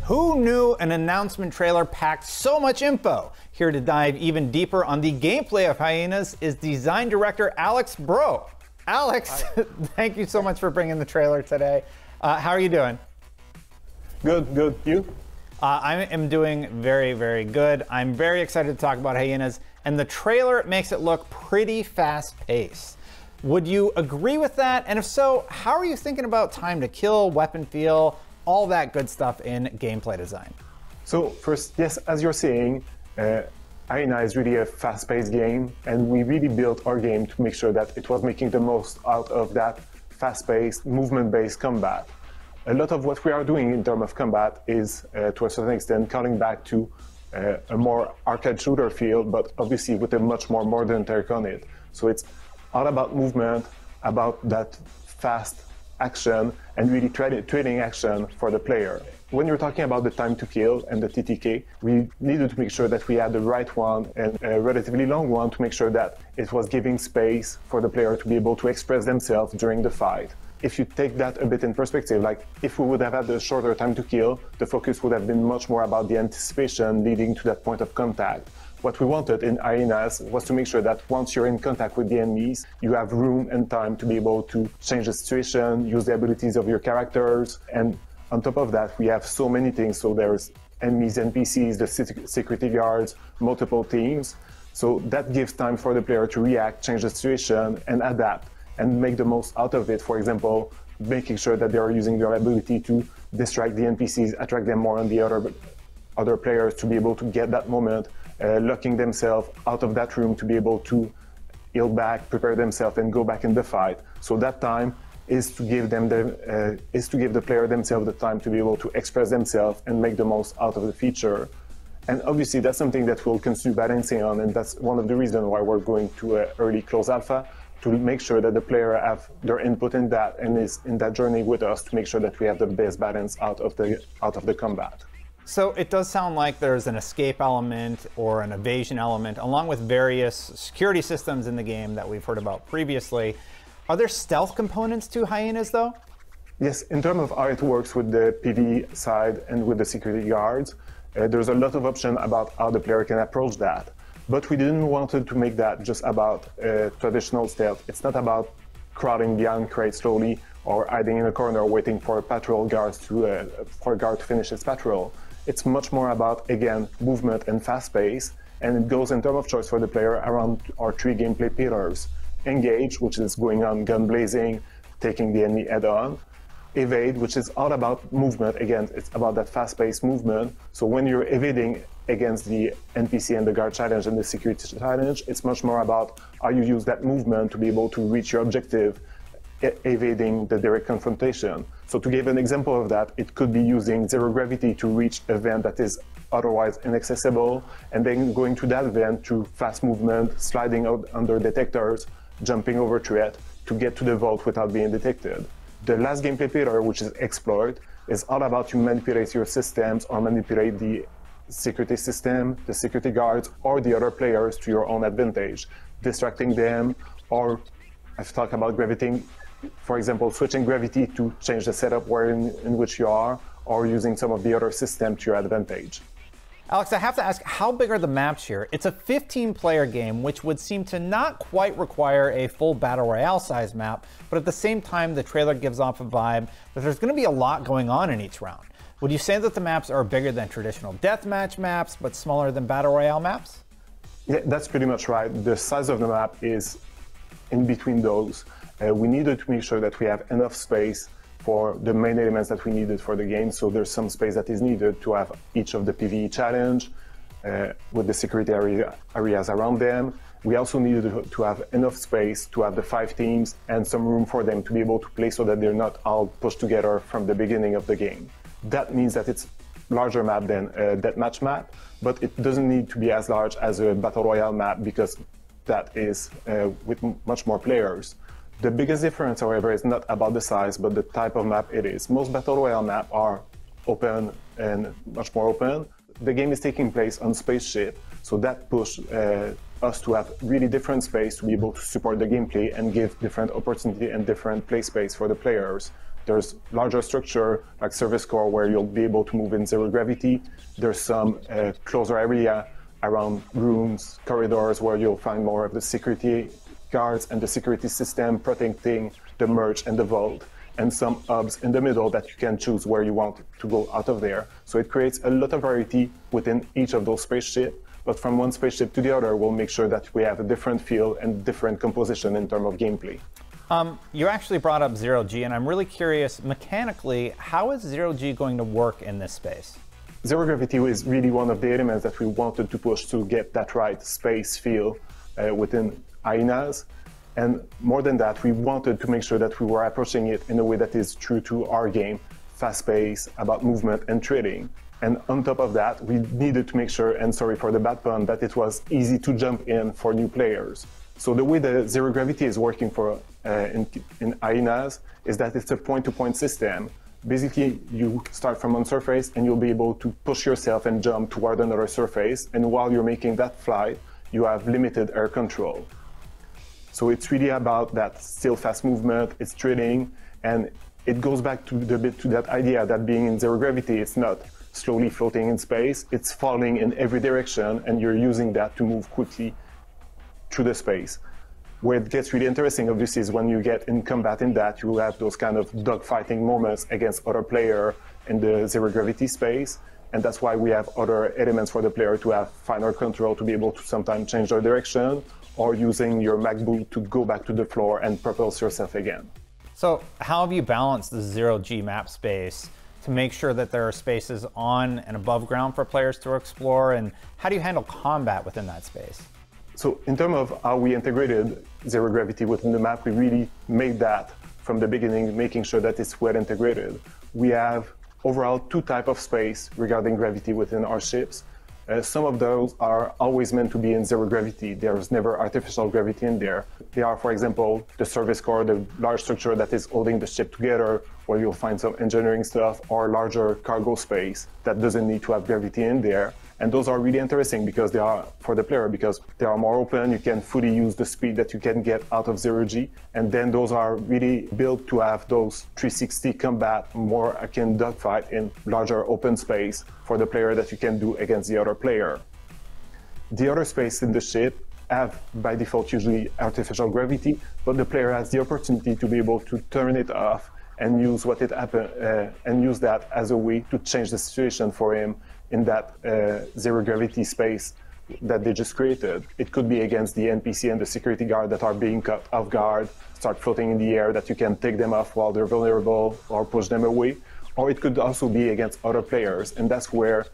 Who knew an announcement trailer packed so much info? Here to dive even deeper on the gameplay of Hyenas is design director Alex Breault. Alex, thank you so much for bringing the trailer today. How are you doing? Good, good. You? I am doing very, very good. I'm very excited to talk about Hyenas, and the trailer makes it look pretty fast-paced. Would you agree with that? And if so, how are you thinking about time to kill, weapon feel, all that good stuff in gameplay design? So first, yes, as you're saying, Hyenas is really a fast-paced game, and we really built our game to make sure that it was making the most out of that fast-paced, movement-based combat. A lot of what we are doing in terms of combat is, to a certain extent, calling back to a more arcade shooter feel, but obviously with a much more modern take on it. So it's all about movement, about that fast action, and really trading action for the player. When you're talking about the time to kill and the TTK, we needed to make sure that we had the right one and a relatively long one to make sure that it was giving space for the player to be able to express themselves during the fight. If you take that a bit in perspective, like if we would have had a shorter time to kill, the focus would have been much more about the anticipation leading to that point of contact. What we wanted in Hyenas was to make sure that once you're in contact with the enemies, you have room and time to be able to change the situation, use the abilities of your characters, and on top of that, we have so many things. So there's enemies, NPCs, the security guards, multiple teams. So that gives time for the player to react, change the situation, and adapt, and make the most out of it. For example, making sure that they are using their ability to distract the NPCs, attract them more on the other players to be able to get that moment, locking themselves out of that room to be able to heal back, prepare themselves, and go back in the fight. So that time is to give them the player themselves the time to be able to express themselves and make the most out of the feature. And obviously that's something that we'll continue balancing on, and that's one of the reasons why we're going to an early close alpha, to make sure that the player have their input in that and is in that journey with us to make sure that we have the best balance out of the combat. So it does sound like there's an escape element or an evasion element, along with various security systems in the game that we've heard about previously. Are there stealth components to Hyenas, though? Yes, in terms of how it works with the PvE side and with the security guards, there's a lot of options about how the player can approach that. But we didn't want to make that just about traditional stealth. It's not about crowding behind crates slowly or hiding in a corner waiting for for a guard to finish its patrol. It's much more about, again, movement and fast pace, and it goes in terms of choice for the player around our three gameplay pillars. Engage, which is going on gun blazing, taking the enemy head on. Evade, which is all about movement. Again, it's about that fast-paced movement. So when you're evading against the NPC and the guard challenge and the security challenge, it's much more about how you use that movement to be able to reach your objective, evading the direct confrontation. So to give an example of that, it could be using zero gravity to reach a vent that is otherwise inaccessible, and then going to that vent through fast movement, sliding out under detectors, jumping over threat to get to the vault without being detected. The last gameplay pillar, which is exploit, is all about you manipulate your systems or manipulate the security system, the security guards, or the other players to your own advantage, distracting them, or I've talked about gravity, for example, switching gravity to change the setup in which you are, or using some of the other systems to your advantage. Alex, I have to ask, how big are the maps here? It's a 15-player game, which would seem to not quite require a full Battle Royale-sized map, but at the same time, the trailer gives off a vibe that there's going to be a lot going on in each round. Would you say that the maps are bigger than traditional deathmatch maps, but smaller than Battle Royale maps? Yeah, that's pretty much right. The size of the map is in between those. We needed to make sure that we have enough space for the main elements that we needed for the game. So there's some space that is needed to have each of the PvE challenge with the security areas around them. We also needed to have enough space to have the 5 teams and some room for them to be able to play so that they're not all pushed together from the beginning of the game. That means that it's larger map than a deathmatch map, but it doesn't need to be as large as a Battle Royale map because that is with much more players. The biggest difference, however, is not about the size, but the type of map it is. Most Battle Royale maps are open and much more open. The game is taking place on spaceship, so that pushed us to have really different space to be able to support the gameplay and give different opportunity and different play space for the players. There's larger structure like service core where you'll be able to move in zero gravity. There's some closer area around rooms, corridors where you'll find more of the security guards and the security system protecting the merge and the vault, and some hubs in the middle that you can choose where you want to go out of there. So it creates a lot of variety within each of those spaceships, but from one spaceship to the other, we'll make sure that we have a different feel and different composition in terms of gameplay. You actually brought up Zero-G, and I'm really curious, mechanically, how is Zero-G going to work in this space? Zero gravity is really one of the elements that we wanted to push to get that right space feel within Hyenas. And more than that, we wanted to make sure that we were approaching it in a way that is true to our game, fast-paced, about movement and trading. And on top of that, we needed to make sure, and sorry for the bad pun, that it was easy to jump in for new players. So the way the zero gravity is working for in Hyenas is that it's a point-to-point system. Basically, you start from one surface and you'll be able to push yourself and jump toward another surface. And while you're making that flight, you have limited air control. So it's really about that still fast movement, it's trading, and it goes back to that idea that being in zero gravity, it's not slowly floating in space, it's falling in every direction, and you're using that to move quickly through the space. Where it gets really interesting, obviously, is when you get in combat in that, you have those kind of dogfighting moments against other player in the zero gravity space. And that's why we have other elements for the player to have finer control, to be able to sometimes change their direction, or using your MacBook to go back to the floor and propulse yourself again. So how have you balanced the Zero-G map space to make sure that there are spaces on and above ground for players to explore? And how do you handle combat within that space? So in terms of how we integrated zero gravity within the map, we really made that from the beginning, making sure that it's well integrated. We have overall two types of space regarding gravity within our ships. Some of those are always meant to be in zero gravity. There's never artificial gravity in there. They are, for example, the service core, the large structure that is holding the ship together, where you'll find some engineering stuff, or larger cargo space that doesn't need to have gravity in there. And those are really interesting because they are for the player, because they are more open. You can fully use the speed that you can get out of Zero-G. And then those are really built to have those 360 combat, more akin dogfight in larger open space for the player that you can do against the other player. The other space in the ship have by default usually artificial gravity, but the player has the opportunity to be able to turn it off and use and use that as a way to change the situation for him in that zero gravity space that they just created. It could be against the NPC and the security guard that are being caught off guard, start floating in the air, that you can take them off while they're vulnerable or push them away. Or it could also be against other players. And that's where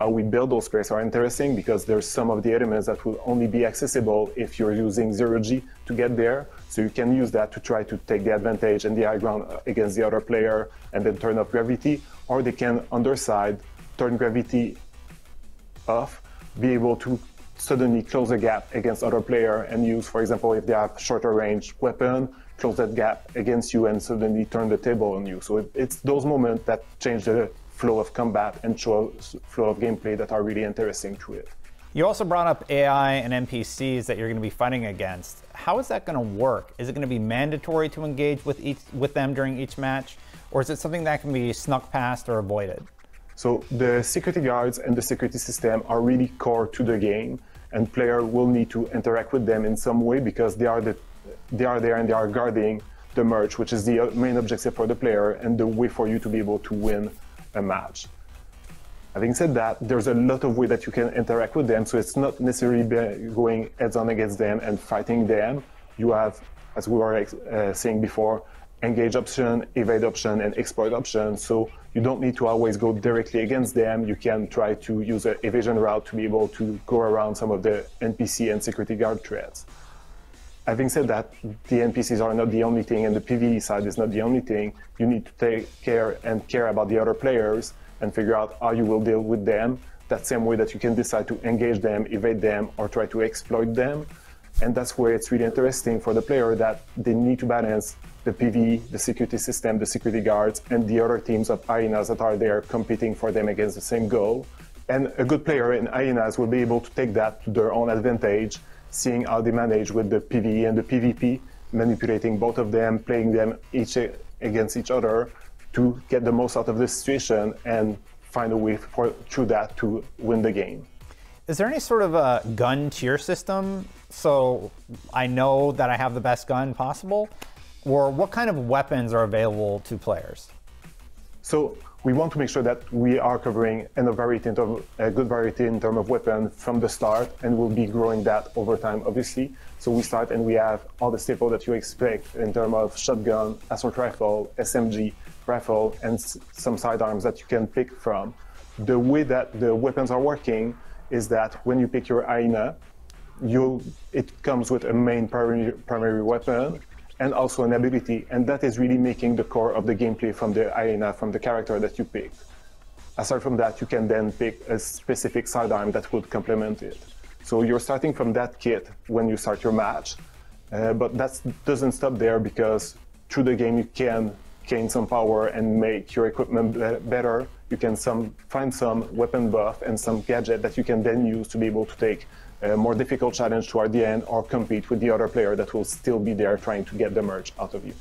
we build those spaces are interesting, because there's some of the elements that will only be accessible if you're using Zero-G to get there. So you can use that to try to take the advantage and the high ground against the other player and then turn off gravity. Or they can, on their side, turn gravity off, be able to suddenly close a gap against other player and use, for example, if they have shorter range weapon, close that gap against you and suddenly turn the table on you. So it's those moments that change the flow of combat and flow of gameplay that are really interesting to it. You also brought up AI and NPCs that you're going to be fighting against. How is that going to work? Is it going to be mandatory to engage with them during each match, or is it something that can be snuck past or avoided? So the security guards and the security system are really core to the game, and player will need to interact with them in some way, because they are there and they are guarding the merge, which is the main objective for the player and the way for you to be able to win a match. Having said that, there's a lot of way that you can interact with them, so it's not necessarily going heads-on against them and fighting them. You have, as we were saying before, engage option, evade option, and exploit option. So you don't need to always go directly against them. You can try to use an evasion route to be able to go around some of the NPC and security guard threats. Having said that, the NPCs are not the only thing, and the PvE side is not the only thing. You need to take care about the other players and figure out how you will deal with them. That same way that you can decide to engage them, evade them, or try to exploit them. And that's where it's really interesting for the player, that they need to balance the PvE, the security system, the security guards, and the other teams of Hyenas that are there competing for them against the same goal. And a good player in Hyenas will be able to take that to their own advantage, seeing how they manage with the PvE and the PvP, manipulating both of them, playing them each against each other, to get the most out of the situation and find a way through that to win the game. Is there any sort of a gun tier system so I know that I have the best gun possible? Or what kind of weapons are available to players? So we want to make sure that we are covering a good variety in terms of weapon from the start, and we'll be growing that over time, obviously. So we start and we have all the staples that you expect in terms of shotgun, assault rifle, SMG, rifle, and some sidearms that you can pick from. The way that the weapons are working is that when you pick your Hyena, it comes with a main primary weapon and also an ability, and that is really making the core of the gameplay from the Hyena, from the character that you picked. Aside from that, you can then pick a specific sidearm that would complement it. So you're starting from that kit when you start your match, but that doesn't stop there, because through the game you can gain some power and make your equipment better. You can find some weapon buff and some gadget that you can then use to be able to take a more difficult challenge toward the end or compete with the other player that will still be there trying to get the merge out of you.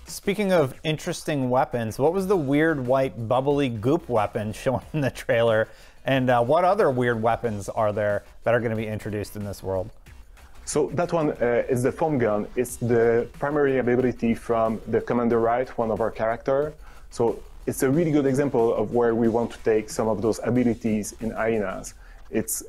Speaking of interesting weapons, what was the weird white bubbly goop weapon shown in the trailer? And what other weird weapons are there that are going to be introduced in this world? So that one is the foam gun. It's the primary ability from the Commander Wright, one of our characters. So it's a really good example of where we want to take some of those abilities in Hyenas. It's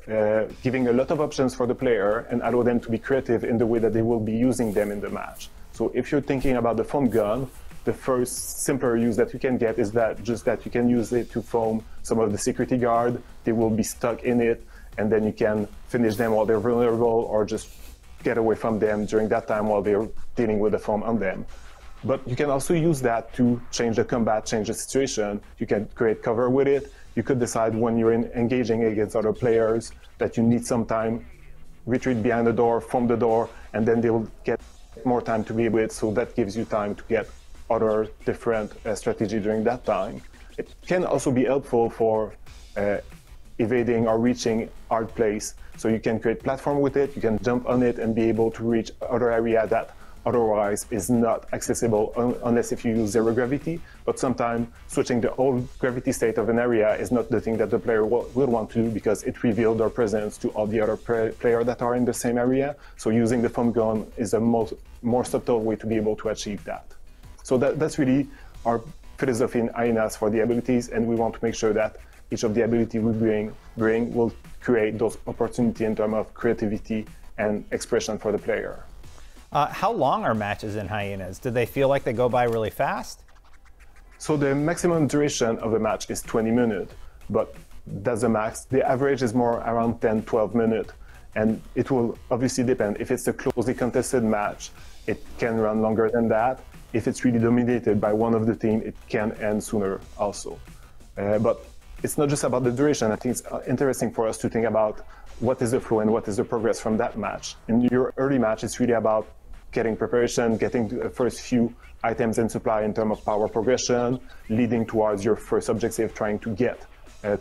giving a lot of options for the player and allow them to be creative in the way that they will be using them in the match. So if you're thinking about the foam gun, the first simpler use that you can get is that you can use it to foam some of the security guard. They will be stuck in it, and then you can finish them while they're vulnerable, or just get away from them during that time while they're dealing with the foam on them. But you can also use that to change the combat, change the situation. You can create cover with it. You could decide when you're engaging against other players that you need some time, retreat behind the door, foam the door, and then they will get more time to be with, so that gives you time to get other different strategy during that time. It can also be helpful for evading or reaching hard place. So you can create platform with it, you can jump on it and be able to reach other area that otherwise is not accessible unless if you use zero gravity. But sometimes switching the whole gravity state of an area is not the thing that the player will want to do, because it reveals their presence to all the other players that are in the same area. So using the foam gun is a more subtle way to be able to achieve that. So that's really our philosophy in Hyenas for the abilities, and we want to make sure that each of the abilities we bring will create those opportunities in terms of creativity and expression for the player. How long are matches in Hyenas? Do they feel like they go by really fast? So the maximum duration of a match is 20 minutes, but that's the max. The average is more around 10-12 minutes, and it will obviously depend. If it's a closely contested match, it can run longer than that. If it's really dominated by one of the team, it can end sooner also. But it's not just about the duration. I think it's interesting for us to think about what is the flow and what is the progress from that match. In your early match, it's really about getting preparation, getting the first few items and supply in terms of power progression, leading towards your first objective, trying to get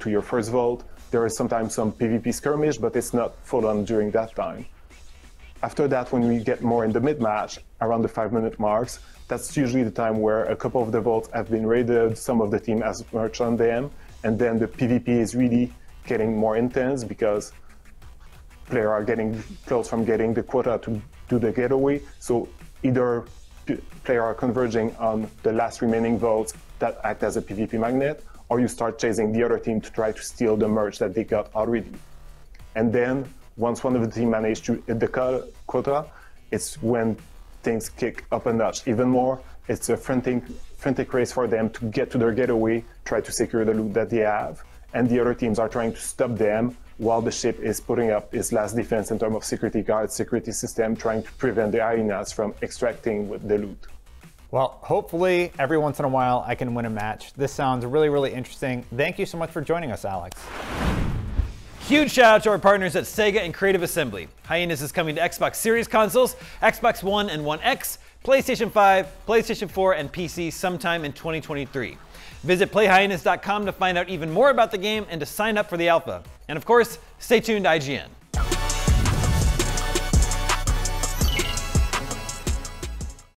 to your first vault. There is sometimes some PvP skirmish, but it's not full on during that time. After that, when we get more in the mid-match, around the 5-minute marks, that's usually the time where a couple of the vaults have been raided, some of the team has merged on them, and then the PvP is really getting more intense because players are getting close from getting the quota to do the getaway. So either players are converging on the last remaining votes that act as a PvP magnet, or you start chasing the other team to try to steal the merge that they got already. And then once one of the team managed to hit the quota, it's when things kick up a notch even more. It's a frantic race for them to get to their getaway, try to secure the loot that they have, and the other teams are trying to stop them while the ship is putting up its last defense in terms of security guards, security system, trying to prevent the Hyenas from extracting with the loot. Well, hopefully every once in a while I can win a match. This sounds really, really interesting. Thank you so much for joining us, Alex. Huge shout out to our partners at SEGA and Creative Assembly. Hyenas is coming to Xbox Series consoles, Xbox One and One X, PlayStation 5, PlayStation 4, and PC sometime in 2023. Visit playhyenas.com to find out even more about the game and to sign up for the alpha. And of course, stay tuned to IGN.